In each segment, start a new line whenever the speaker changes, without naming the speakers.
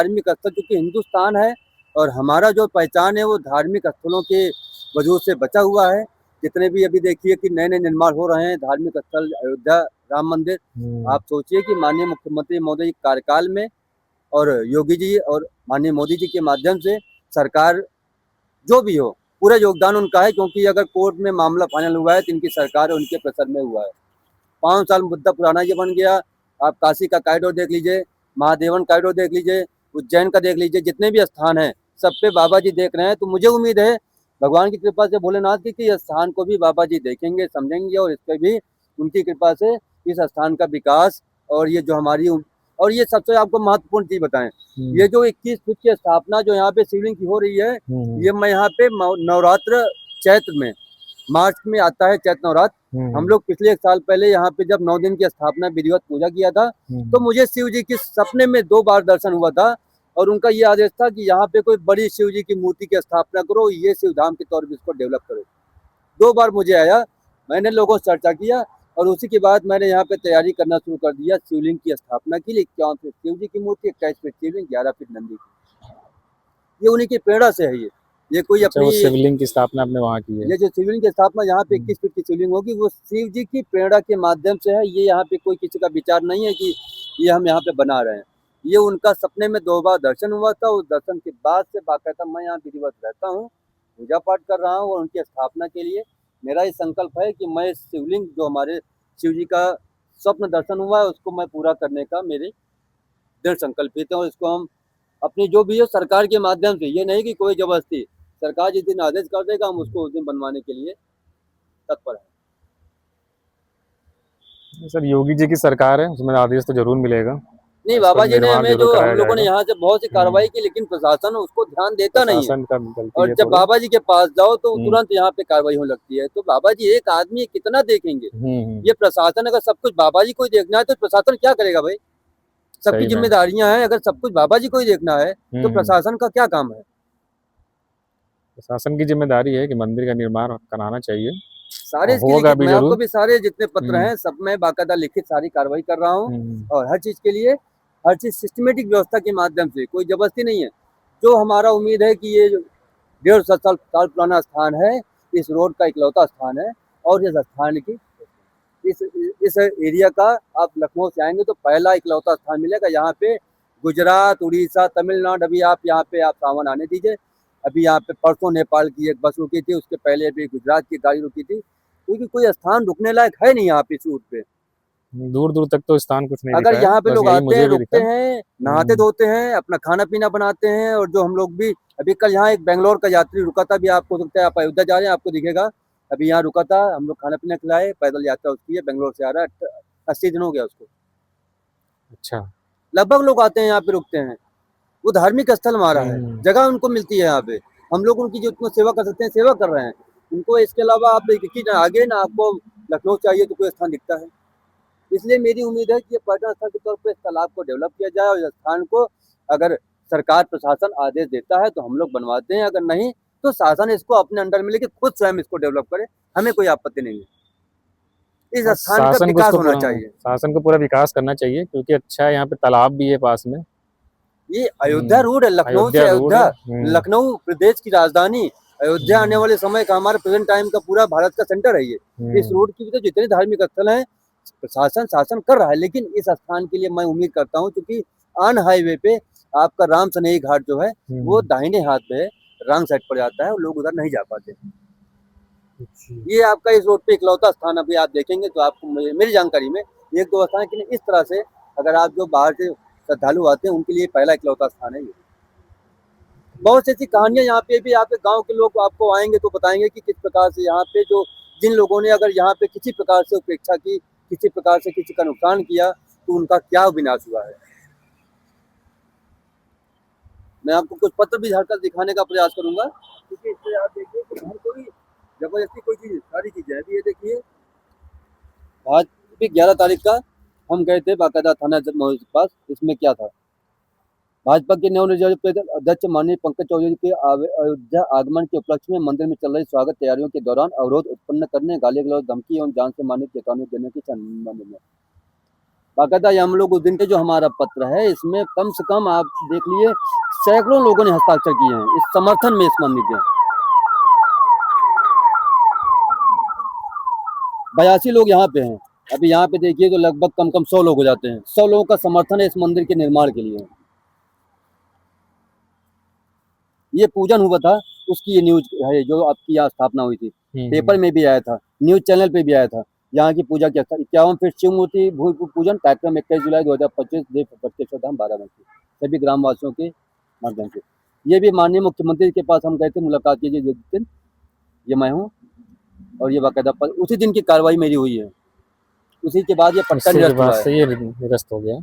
धार्मिक स्थल चूँकि हिंदुस्तान है और हमारा जो पहचान है वो धार्मिक स्थलों के वजूद से बचा हुआ है। जितने भी अभी देखिए कि नए-नए निर्माण हो रहे हैं धार्मिक स्थल अयोध्या राम मंदिर, आप सोचिए कि माननीय मुख्यमंत्री महोदय के कार्यकाल में और योगी जी और माननीय मोदी जी के माध्यम से सरकार जो भी हो, पूरा योगदान उनका है क्योंकि अगर कोर्ट में मामला फाइनल हुआ है तो इनकी सरकार और उनके प्रेशर में हुआ है। 5 साल मुद्दा पुराना ये बन गया। आप काशी का कॉरिडोर देख लीजिए, महादेवन कॉरिडोर देख लीजिए, उज्जैन का देख लीजिए, जितने भी स्थान हैं, सब पे बाबा जी देख रहे हैं। तो मुझे उम्मीद है भगवान की कृपा से भोलेनाथ की कि इस स्थान को भी बाबा जी देखेंगे, समझेंगे और इस पे भी उनकी कृपा से इस स्थान का विकास और ये जो हमारी और ये सबसे आपको महत्वपूर्ण चीज़ बताएँ, ये जो 21 फीट की स्थापना जो यहाँ पे शिवलिंग की हो रही है, ये मैं यहाँ पे नवरात्र चैत्र में मार्च में आता है चैत्र नवरात्र। हम लोग पिछले 1 साल पहले यहाँ पे जब 9 दिन की स्थापना विधिवत पूजा किया था, तो मुझे शिव जी के सपने में 2 बार दर्शन हुआ था और उनका ये आदेश था कि यहाँ पे कोई बड़ी शिव जी की मूर्ति की स्थापना करो, ये शिवधाम के तौर पे इसको डेवलप करो। 2 बार मुझे आया, मैंने लोगों से चर्चा किया और उसी के बाद मैंने यहाँ पे तैयारी करना शुरू कर दिया शिवलिंग की स्थापना के लिए। 51 फीट शिव जी की मूर्ति, 21 फीट शिवलिंग, 11 फीट नंदी की। ये उन्हीं की प्रेरणा से है ये कोई
अच्छा, वो
अपनी
शिवलिंग की स्थापना आपने वहाँ की है?
ये जो शिवलिंग की स्थापना यहाँ पे 21 फीट की शिवलिंग होगी वो शिव जी की प्रेरणा के माध्यम से है। ये यहाँ पे कोई किसी का विचार नहीं है कि ये हम यहाँ पे बना रहे हैं। ये उनका सपने में 2 बार दर्शन हुआ था। उस दर्शन के बाद से बाकायदा मैं यहाँ विधिवत रहता हूँ, पूजा पाठ कर रहा हूँ और उनकी स्थापना के लिए मेरा ये संकल्प है कि मैं शिवलिंग जो हमारे शिव जी का स्वप्न दर्शन हुआ है उसको मैं पूरा करने का मेरी दृढ़ संकल्पित है और इसको हम अपनी जो भी है सरकार के माध्यम से, ये नहीं कि कोई जबरदस्ती, सरकार जिस दिन आदेश कर देगा हम उसको उस दिन बनवाने के लिए तत्पर है।
सर, योगी जी की सरकार है, उसमें आदेश तो ज़रूर मिलेगा।
नहीं,
उसका
बाबा जी ने
निर्माण
हमें
ज़रूर
जो हम
कराया
लोगों ने
जाएगा।
यहाँ से बहुत सी कार्रवाई की लेकिन प्रशासन उसको ध्यान देता नहीं है
प्रशासन का गलती
और
है
जब
थोड़ी।
बाबा जी के पास जाओ तो तुरंत यहाँ पे कार्रवाई होने लगती है। तो बाबा जी एक आदमी कितना देखेंगे? ये प्रशासन अगर सब कुछ बाबा जी को ही देखना है तो प्रशासन क्या करेगा भाई? सबकी
सही में।
जिम्मेदारियां हैं, अगर सब कुछ बाबा जी को ही देखना है तो प्रशासन का क्या काम है?
प्रशासन की जिम्मेदारी है कि मंदिर का निर्माण कराना चाहिए
सारे
और
इसकी
होगा
लिखित
भी
मैं आपको
ज़रूर।
भी सारे जितने पत्र हैं सब में बाकायदा लिखित सारी कार्रवाई कर रहा हूँ और हर चीज़ के लिए हर चीज़ सिस्टमेटिक व्यवस्था के माध्यम से, कोई जबरदस्ती नहीं है। जो हमारा उम्मीद है कि ये जो 150 साल पुराना स्थान है, इस रोड का इकलौता स्थान है और इस स्थान की इस इस एरिया का आप लखनऊ से आएंगे तो पहला इकलौता स्थान मिलेगा। यहाँ पे गुजरात, उड़ीसा, तमिलनाडु, अभी आप यहाँ पे आप सामान आने दीजिए। अभी यहाँ पे परसों नेपाल की एक बस रुकी थी, उसके पहले अभी गुजरात की गाड़ी रुकी थी, क्योंकि कोई स्थान रुकने लायक है नहीं यहाँ पे इस रूट पे।
दूर दूर तक तो स्थान कुछ नहीं
अगर
दिखा है,
यहाँ पे
बस
लोग
यही
आते हैं,
मुझे भी
रुकते
दिखा।
हैं, नहाते धोते हैं, अपना खाना पीना बनाते हैं और जो हम लोग भी अभी कल यहाँ एक बेंगलोर का यात्री रुका था, अभी आपको सकता है आप अयोध्या जा रहे हैं आपको दिखेगा, अभी यहाँ रुका था, हम लोग खाना पीना खिलाए, पैदल यात्रा उसकी है, बेंगलोर से आ रहा है, 80 दिन हो गया उसको।
अच्छा।
लगभग लोग आते हैं यहाँ पे रुकते हैं। वो धार्मिक स्थल हमारा है, जगह उनको मिलती है यहाँ पे, हम लोग उनकी जितना सेवा कर सकते हैं सेवा कर रहे हैं। उनको इसके अलावा आप देखिए ना आगे ना आपको लखनऊ चाहिए तो कोई स्थान दिखता है। इसलिए मेरी उम्मीद है कि ये पर्यटन स्थल के तौर पे इस तालाब को डेवलप किया जाए और इस स्थान को अगर सरकार प्रशासन आदेश देता है तो हम लोग बनवाते हैं, अगर नहीं तो शासन इसको अपने अंडर में लेके खुद स्वयं इसको डेवलप करे, हमें कोई आपत्ति नहीं है। इस स्थान का विकास होना चाहिए।
शासन को पूरा विकास करना चाहिए क्योंकि अच्छा है, यहाँ पे तालाब भी है पास में।
ये अयोध्या रोड है, लखनऊ से
अयोध्या रोड
अयोध्या,
है।
लखनऊ प्रदेश की राजधानी, अयोध्या आने वाले समय का हमारे प्रेजेंट टाइम का पूरा भारत का सेंटर है ये। इस रोड की भी तो जितने धार्मिक स्थल हैं प्रशासन शासन कर रहा है, लेकिन इस स्थान के लिए मैं उम्मीद करता हूँ क्योंकि ऑन हाईवे पे आपका राम सनेही घाट जो है वो दाहिने हाथ पे रॉन्ग साइड पर जाता है और लोग उधर नहीं जा पाते। ये आपका इस रोड पे इकलौता स्थान अभी आप देखेंगे तो आपको मेरी जानकारी में 1-2 स्थान है, इस तरह से अगर आप जो बाहर से श्रद्धालु आते हैं उनके लिए पहला इकलौता स्थान है ये। बहुत सी ऐसी कहानियां यहाँ पे भी आपके गांव के लोग आपको आएंगे तो बताएंगे कि किस प्रकार से यहाँ पे जो जिन लोगों ने अगर यहाँ पे किसी प्रकार से उपेक्षा की, किसी प्रकार से किसी का नुकसान किया तो उनका क्या विनाश हुआ है। मैं आपको कुछ पत्र भी झाड़कर दिखाने का प्रयास करूंगा क्योंकि इससे आप देखिए कि हर कोई जबरदस्ती कोई चीज सारी चीजें अभी ये देखिए आज भी 11 तारीख का हम गए थे बाकायदा थाना के पास, इसमें क्या था भाजपा के नवनिर्वाचित अध्यक्ष माननीय पंकज चौधरी के अयोध्या आगमन के उपलक्ष्य में मंदिर में चल रही स्वागत तैयारियों के दौरान अवरोध उत्पन्न करने, गाली गलौज, धमकी एवं जान से मारने की चेतावनी देने के संबंध में बाकायदा ये हम लोग उस दिन के जो हमारा पत्र है इसमें कम से कम आप देख लिए सैकड़ों लोगों ने हस्ताक्षर किए हैं इस समर्थन में इस मंदिर के। 82 लोग यहाँ पे हैं। अभी यहाँ पे देखिए तो लगभग कम कम 100 लोग हो जाते हैं। 100 लोगों का समर्थन है इस मंदिर के निर्माण के लिए। ये पूजन हुआ था उसकी ये न्यूज है जो आपकी यहाँ स्थापना हुई थी। पेपर में भी आया था, न्यूज चैनल पे भी आया था। यहाँ की पूजा क्या था 51 फीट शिव मूर्ति भूमि पूजन कार्यक्रम 21 जुलाई 2025 देव प्रत्यक्ष धाम बाराबंकी सभी ग्रामवासियों के माध्यम से। ये भी माननीय मुख्यमंत्री के पास हम गए थे मुलाकात कीजिए जिस दिन, ये मैं हूँ और ये बाकायदा उसी दिन की कार्रवाई मेरी हुई है। उसी के बाद ये पट्टा निरस्त हुआ है।
ये निरस्त हो गया,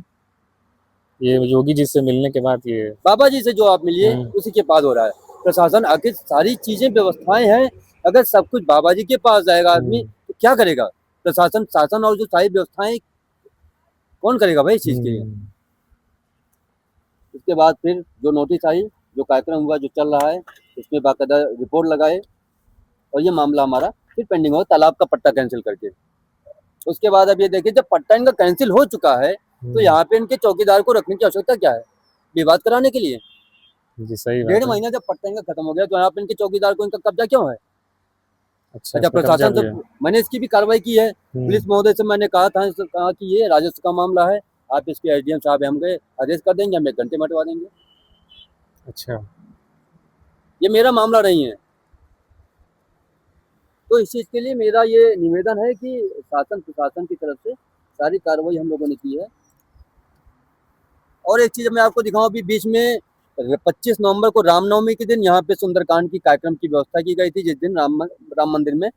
ये योगी जी से मिलने के बाद ये
बाबा जी से जो आप मिलिए उसी के बाद हो रहा है। प्रशासन आखिर सारी चीजें व्यवस्थाएं हैं, अगर सब कुछ बाबा जी के पास जाएगा आदमी तो क्या करेगा? प्रशासन शासन और जो सारी व्यवस्थाएं कौन करेगा भाई इस चीज के लिए? उसके बाद फिर जो नोटिस आई, जो कार्यक्रम हुआ, जो चल रहा है, उसमें बाकायदा रिपोर्ट लगाए और ये मामला हमारा फिर पेंडिंग हो तालाब का पट्टा कैंसिल करके। उसके बाद अब ये देखिए जब पट्टा इनका कैंसिल हो चुका है तो यहाँ पे इनके चौकीदार को रखने की आवश्यकता क्या है? विवाद कराने के लिए?
जी सही बात
1.5
है।
महीना जब पट्टा इनका खत्म हो गया तो यहाँ पे इनके चौकीदार को इनका कब्जा क्यों है?
अच्छा
प्रशासन से मैंने इसकी भी कार्रवाई की है। पुलिस महोदय से मैंने कहा कि ये राजस्व का मामला है, आप इसके एसडीएम साहब हम गए आदेश कर देंगे, हम 1 घंटे में हटवा देंगे।
अच्छा,
ये मेरा मामला नहीं है। तो इस चीज के लिए मेरा ये निवेदन है कि शासन प्रशासन की तरफ से सारी कार्रवाई हम लोगों ने की है। और एक चीज मैं आपको दिखाऊं, अभी बीच में 25 नवंबर को रामनवमी के दिन यहाँ पे सुंदरकांड की कार्यक्रम की व्यवस्था की गई थी, जिस दिन राम मंदिर में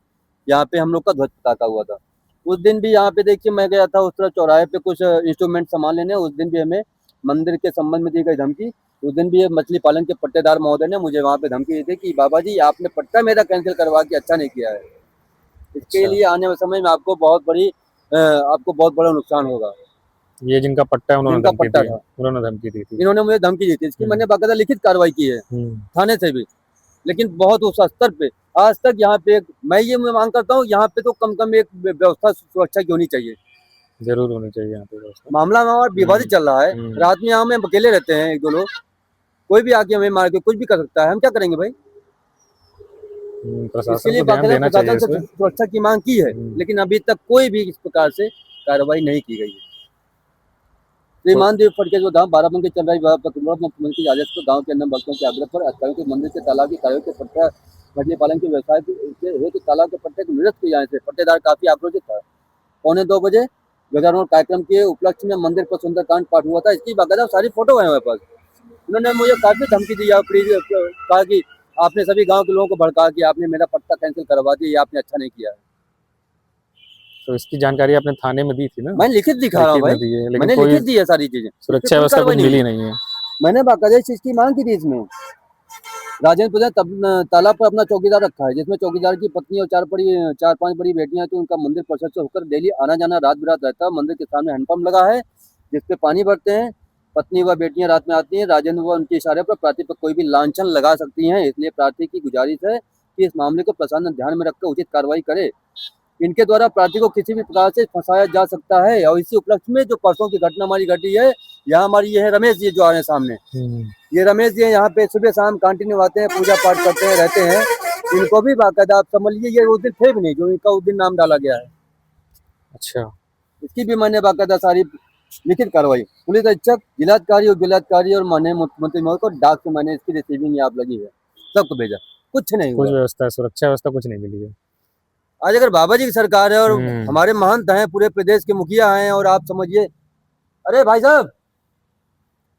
यहाँ पे हम लोग का ध्वज पताका हुआ था। उस दिन भी यहाँ पे देखिए मैं गया था उस तरह चौराहे पे कुछ इंस्ट्रूमेंट सामान लेने, उस दिन भी हमें मंदिर के संबंध में दी गई धमकी। उस दिन भी मछली पालन के पट्टेदार महोदय ने मुझे वहाँ पे धमकी दी थी कि बाबा जी आपने पट्टा मेरा कैंसिल करवा के अच्छा नहीं किया है, इसके लिए आने वाले समय में आपको बहुत बड़ा नुकसान होगा।
ये जिनका पट्टा है उन्होंने
धमकी
दी थी।
इन्होंने मुझे धमकी दी थी, इसकी मैंने बाकायदा लिखित कार्रवाई की है थाने से भी, लेकिन बहुत उस स्तर पे आज तक यहाँ पे मैं ये मांग करता हूँ यहाँ पे तो कम एक व्यवस्था सुरक्षा की होनी चाहिए,
जरूर होनी चाहिए यहाँ पे व्यवस्था।
मामला में और विवादित चल रहा है। रात में यहाँ में अकेले रहते हैं 1-2 लोग, कोई भी आके हमें मार के कुछ भी कर सकता है, हम क्या करेंगे भाई? इसके लिए प्रशासन से सुरक्षा की मांग की है, लेकिन अभी तक कोई भी इस प्रकार से कार्रवाई नहीं की गई है। श्रीमान देव फटके जो धाम बाराबंकी चल रही मुख्यमंत्री आदेश पर गांव के अन्य भक्तों के आग्रह पर अधिकारियों के मंदिर के तालाब की कार्यों के पट्टा मछली पालन के व्यवसाय हेतु तालाब के पट्टे को निरस्त किए जाने से पट्टेदार काफी आक्रोशित था। 1:45 बजे ध्वजारोहण कार्यक्रम के उपलक्ष्य में मंदिर पर सुंदरकांड पाठ हुआ था। इसकी बाकायदा सारी फोटो है हमारे पास। उन्होंने मुझे काफी धमकी दी, कहा कि आपने सभी गाँव के लोगों को भड़का कि आपने मेरा पट्टा कैंसिल करवा दिया, ये आपने अच्छा नहीं किया है।
तो इसकी जानकारी आपने थाने में दी थी ना?
मैं लिखित दिखा रहा हूँ भाई, मैंने लिखित दी है सारी चीजें,
सुरक्षा व्यवस्था कुछ मिली नहीं है।
मैंने बाकायदा इस चीज की मांग की थी। इसमें राजेंद्र तालाब पर अपना चौकीदार रखा है, जिसमें चौकीदार की पत्नी और 4-5 बड़ी बेटियां, तो उनका मंदिर परिसर से होकर डेली आना जाना रात बिरात रहता है। मंदिर के सामने हैंडपंप लगा है जिसपे पानी भरते हैं। पत्नी व बेटियां रात में आती हैं, राजेंद्र व उनके इशारे पर प्रार्थी पर कोई भी लांछन लगा सकती हैं, इसलिए प्रार्थी की गुजारिश है कि इस मामले को प्रशासन ध्यान में रखकर उचित कार्रवाई करे। इनके द्वारा प्रार्थी को किसी भी प्रकार से फंसाया जा सकता है। और इसी उपलक्ष्य में जो परसों की घटना हमारी घटी है, यहाँ हमारी ये है रमेश जी जो आ रहे हैं सामने, ये रमेश जी यहाँ पे सुबह शाम कंटिन्यू आते हैं, पूजा पाठ करते हैं, रहते हैं। इनको भी बाकायदा आप समझ लीजिए ये उस दिन थे भी नहीं जो इनका उस दिन नाम डाला गया है।
अच्छा,
इसकी भी मैंने बाकायदा सारी लिखित कार्रवाई पुलिस अधीक्षक, जिलाधिकारी और माननीय मुख्यमंत्री महोदय को डाक से मैंने इसकी रिसीविंग आप लगी है, सबको भेजा, कुछ नहीं हुआ।
कुछ व्यवस्था सुरक्षा व्यवस्था कुछ नहीं मिली है।
आज अगर बाबा जी की सरकार है और हमारे महंत हैं, पूरे प्रदेश के मुखिया हैं, और आप समझिए, अरे भाई साहब,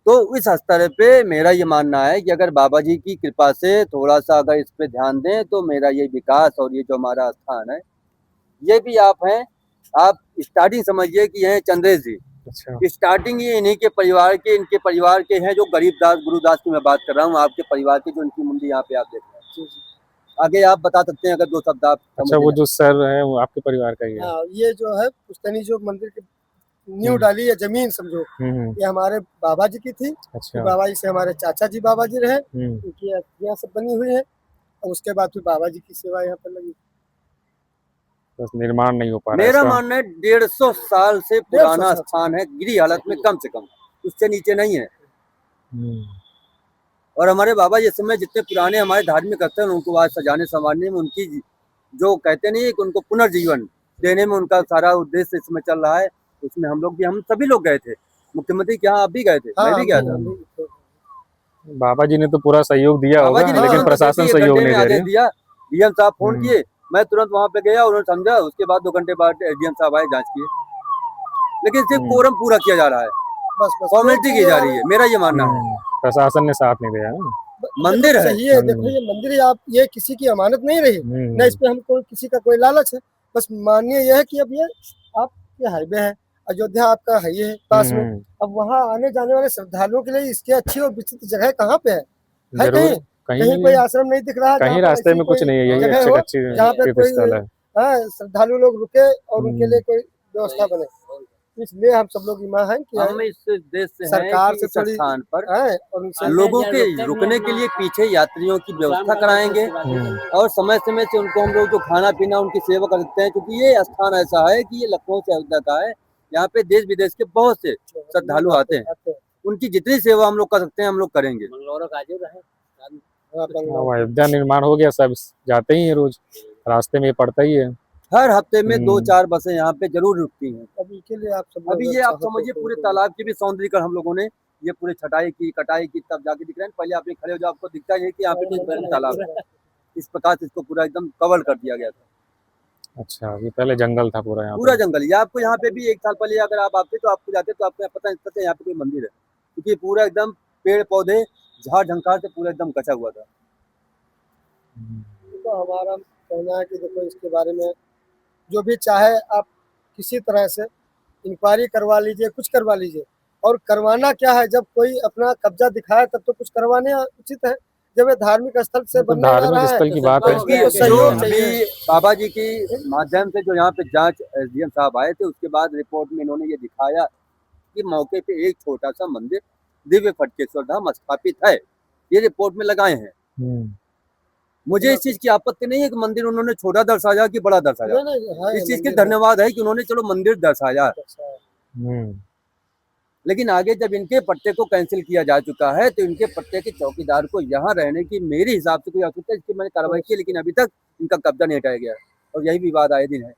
तो इस स्तर पे मेरा ये मानना है कि अगर बाबा जी की कृपा से थोड़ा सा अगर इस पे ध्यान दें तो मेरा ये विकास और ये जो हमारा स्थान है, ये भी आप हैं, आप स्टार्टिंग समझिए कि हैं चंद्रेश जी।
अच्छा,
स्टार्टिंग ये इन्हीं के परिवार के, इनके परिवार के हैं, जो गरीबदास गुरुदास की मैं बात कर रहा हूँ, आपके परिवार की जो इनकी मुंडी यहाँ पे आप देख रहे हैं। आगे आप बता सकते हैं अगर 2 शब्द आप।
अच्छा, वो जो सर है वो आपके परिवार का ही है?
ये जो है पुश्तैनी जो मंदिर की नींव डाली है, जमीन समझो, ये हमारे बाबा जी की थी।
अच्छा,
बाबा जी से हमारे चाचा जी बाबा जी रहे, उनकी अस्थियां सब बनी हुई है, और उसके बाद फिर बाबा जी की सेवा यहाँ पर लगी।
बस निर्माण नहीं हो पा रहा है
मेरा
इसका।
मानना है 150 साल से
150
पुराना
साल।
स्थान है, गिरी हालत में कम से कम, उससे नीचे नहीं है।
हम्म,
और हमारे बाबा ये समय जितने पुराने हमारे धार्मिक स्थल उनको आज सजाने संवारने में उनकी जो कहते नहीं है कि उनको पुनर्जीवन देने में उनका सारा उद्देश्य इसमें चल रहा है। उसमें हम सभी लोग गए थे, मुख्यमंत्री के यहाँ आप भी गए थे, मैं भी गया था।
बाबा जी ने तो पूरा सहयोग दिया
बाबा
होगा,
जी ने
लेकिन
तुरंत
प्रशासन
एक
सहयोग
घंटे में
नहीं दे
आदेश
रही।
दिया, डीएम साहब फोन
हम्म।
किए, मैं तुरंत वहां पे गया, उन्होंने समझा, उसके बाद 2 घंटे बाद एसडीएम साहब आए, जांच किए। लेकिन सिर्फ कोरम पूरा किया जा रहा है,
बस बस
फॉर्मेलिटी की जा रही है, मेरा ये मानना है।
प्रशासन ने साथ नहीं दिया है ना।
मंदिर है।
सही है, देखो ये मंदिर है, आप ये किसी की अमानत नहीं रही, न इस पे हमको किसी का कोई लालच है। बस माननीय यह है कि अब ये आपके हाईवे है, अयोध्या आपका हाईवे है पास में, अब वहाँ आने जाने वाले श्रद्धालुओं के लिए इसके अच्छी और विचित्र जगह कहाँ पे है
जरूर
कहीं कोई आश्रम नहीं दिख रहा,
कहीं रास्ते में कुछ नहीं है, यही
जगह
अच्छे
हो
अच्छी
जहाँ पे कोई
तीर्थस्थल है।
श्रद्धालु लोग रुके और उनके लिए कोई व्यवस्था बने। इसलिए हम सब लोग ईमा हैं कि
हम इस देश से
सरकार
हैं
से
कि इस
थोड़ी
स्थान पर
और उनसे
लोगों के रुकने के लिए पीछे यात्रियों की व्यवस्था कराएंगे और समय समय से उनको हम लोग जो खाना पीना उनकी सेवा करते हैं, क्योंकि ये स्थान ऐसा है कि ये लखनऊ से अयोध्या का है, यहाँ पे देश विदेश के बहुत से श्रद्धालु आते हैं, उनकी जितनी सेवा हम लोग कर सकते हैं हम लोग करेंगे।
अयोध्या निर्माण हो गया, सब जाते ही है रोज, रास्ते में पड़ता ही है।
हर हफ्ते में 2-4 बसें यहाँ पे जरूर रुकती हैं।
अभी के लिए आप सब
अभी ये आप समझिए पूरे तालाब की भी सौंदर्यीकरण हम लोगों ने ये पूरे छटाई की कटाई की तब जाके दिख रहे हैं। पहले आप ये खड़े हो जाओ आपको दिखता है कि यहाँ पे कोई तालाब है, इस प्रकार से इसको पूरा एकदम कवर कर दिया गया था।
अच्छा, ये पहले जंगल था पूरा, यहाँ
पूरा जंगल। ये आपको यहाँ पे भी 1 साल पहले अगर आप आते तो आपको जाते तो आपको पता चलता यहाँ पे कोई मंदिर है, क्योंकि पूरा एकदम पेड़ पौधे झाड़ झंकार से पूरा एकदम कचा हुआ था।
तो हमारा कहना है कि देखो इसके बारे में जो भी चाहे आप किसी तरह से इंक्वायरी करवा लीजिए, कुछ करवा लीजिए। और करवाना क्या है, जब कोई अपना कब्जा दिखाए तब तो कुछ करवाने उचित है। जब ये धार्मिक स्थल से बनने जा रहा
धार्मिक
है
स्थल की बात है।
उसकी सहयोग
जो भी बाबा जी की माध्यम से जो यहाँ पे जांच एसडीएम साहब आए थे, उसके बाद रिपोर्ट में इन्होंने ये दिखाया कि मौके पे एक छोटा सा मंदिर दिव्य फटकेश्वर धाम स्थापित है, ये रिपोर्ट में लगाए हैं। मुझे इस चीज की आपत्ति नहीं है कि मंदिर उन्होंने छोटा दर्शाया कि बड़ा दर्शाया, इस चीज के धन्यवाद है कि उन्होंने चलो मंदिर दर्शाया। लेकिन आगे जब इनके पट्टे को कैंसिल किया जा चुका है तो इनके पट्टे के चौकीदार को यहाँ रहने की मेरे हिसाब से कोई आवश्यकता है, इसकी मैंने कार्रवाई की, लेकिन अभी तक इनका कब्जा नहीं हटाया गया और यही विवाद आए दिन है।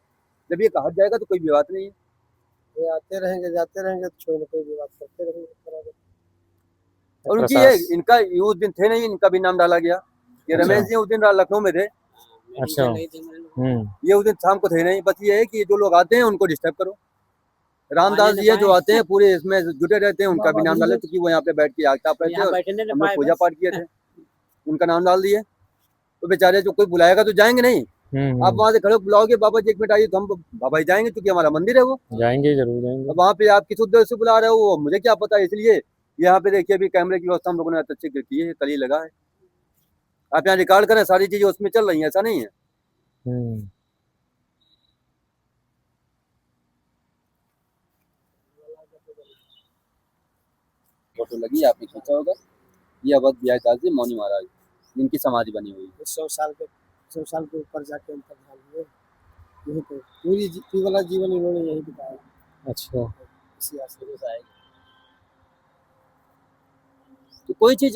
जब ये हट जाएगा तो कोई विवाद नहीं है,
ये आते रहेंगे जाते रहेंगे तो कोई ना कोई विवाद करते रहेंगे।
और उनकी ये इनका उस दिन थे नहीं, इनका भी नाम डाला गया। ये रमेश जी उस दिन लखनऊ में थे।
अच्छा,
ये उस दिन शाम को थे नहीं। बस ये है कि जो लोग आते हैं उनको डिस्टर्ब करो। रामदास जी है जो आते हैं पूरे इसमें जुटे रहते हैं, उनका भी नाम डाले, क्योंकि वो यहाँ पे बैठ के आगता रहते हैं, हम लोग पूजा पाठ किए थे, उनका नाम डाल दिए। तो बेचारे जो कोई बुलाएगा तो जाएंगे नहीं। आप वहाँ से खड़े बुलाओगे बाबा जी 1 मिनट आइए, तो हम बाबा जी जाएंगे क्योंकि हमारा मंदिर है, वो
जाएंगे, जरूर जाएंगे।
अब वहाँ पे आप किस उद्देश्य से बुला रहे हो मुझे क्या पता है। इसलिए यहाँ पे देखिए अभी कैमरे की व्यवस्था हम लोगों ने अच्छी की है, कल ही लगा है, आप यहाँ रिकॉर्ड करें, सारी चीजें उसमें चल रही है, ऐसा नहीं है। फोटो लगी आपने खींचा होगा, ये अवध बिहार जी मौनी महाराज, इनकी समाधि बनी हुई है।
100 साल के ऊपर जाके उनका ध्यान हुए, यही तो पूरी वाला जीवन इन्होंने यही बिताया।
अच्छा,
इसी आश्रम से आए
तो कोई चीज